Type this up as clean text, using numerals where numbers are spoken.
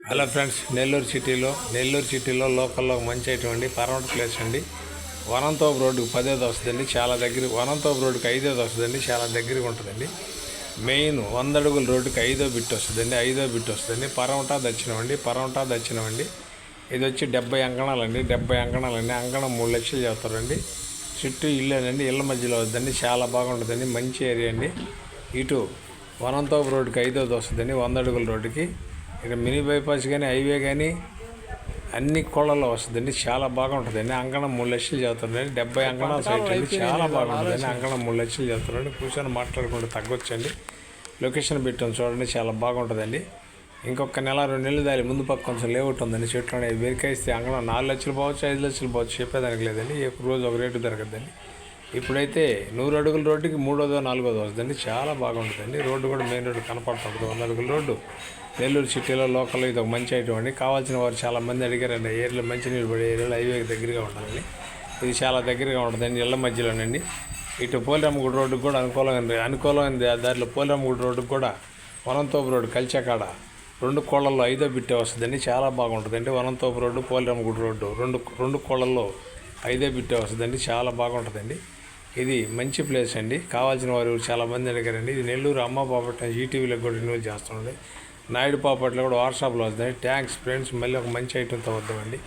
Hello friends, Nellore సిటీలో లోకల్లో మంచి అయినటువంటి పర్మనెంట్ ప్లేస్ అండి. వనంతోపు రోడ్డుకి 10వ వస్తుందండి, చాలా దగ్గర. వనంతోపు రోడ్డుకి 5వ వస్తుందండి, చాలా దగ్గరగా ఉంటుందండి. మెయిన్ 100 అడుగుల రోడ్డుకి 5వ బిట్ వస్తుందండి. పరమటా దక్షిణం అండి. ఇది వచ్చి 70 అంకణాలండి. అంకణం 3 లక్షలు చెబుతారండి. చుట్టూ ఇల్లేనండి, ఇళ్ళ మధ్యలో వద్దండి, చాలా బాగుంటుందండి, మంచి ఏరియా అండి. ఇటు వనంతోపు రోడ్డుకి 5వ వస్తుందండి, 100 అడుగుల రోడ్డుకి. ఇక్కడ మినీ బైపాస్ కానీ హైవే కానీ అన్ని కోళ్ళల్లో వస్తుందండి, చాలా బాగుంటుందండి. అంకణం 3 లక్షలు చెబుతుందండి. 70 అంకణాల సైట్ అండి, చాలా బాగుంటుందండి. అంకణం 3 లక్షలు చెబుతున్నాండి. కూర్చొని మాట్లాడుకుంటూ తగ్గొచ్చండి. లొకేషన్ పెట్టాను చూడండి, చాలా బాగుంటుందండి. ఇంకొక నెల 2 నెలలు దాని ముందు పక్క కొంచెం లేఅవుట్ ఉందండి. చెట్లు అనేవి వెరికేస్తే అంగళం 4 లక్షలు పోవచ్చు, 5 లక్షలు పోవచ్చు, చెప్పేదానికి లేదండి. రోజు ఒక రేటు దొరకద్దండి. ఇప్పుడైతే 100 అడుగుల రోడ్డుకి 3వ 4వ వస్తుందండి, చాలా బాగుంటుందండి. రోడ్డు కూడా మెయిన్ రోడ్డు కనపడుతుంది. 100 అడుగుల రోడ్డు నెల్లూరు సిటీలో లోకల్లో ఇది ఒక మంచి ఐటమ్ అండి. కావాల్సిన వారు చాలామంది అడిగారండి. ఏరియాలో మంచినీళ్ళు పడే ఏరియాలో హైవేకి దగ్గరగా ఉండాలని. ఇది చాలా దగ్గరగా ఉంటుందండి, ఇళ్ళ మధ్యలోనండి. ఇటు పోలిరామగుడి రోడ్డుకు కూడా అనుకూలమైన దారిలో పోలిరామగుడి రోడ్డుకు కూడా వనంతోపు రోడ్డు కలిచాకాడ 2 కోళ్ళల్లో 5వ బిట్టే వస్తుందండి, చాలా బాగుంటుందండి. వనంతోపు రోడ్డు పోలిరామగుడి రోడ్డు రెండు కోళ్ళల్లో 5వ బిట్టే వస్తుందండి, చాలా బాగుంటుందండి. ఇది మంచి ప్లేస్ అండి. కావాల్సిన వారు చాలామంది అడిగారండి. ఇది నెల్లూరు అమ్మ బాపట్ల ఈటీవీలో కూడా ఇన్వెస్ట్ చేస్తుంది. నాయుడు పాపట్లో కూడా వాట్సాప్లో వస్తుంది. థ్యాంక్స్ ఫ్రెండ్స్, మళ్ళీ ఒక మంచి ఐటెంతో వద్దామండి.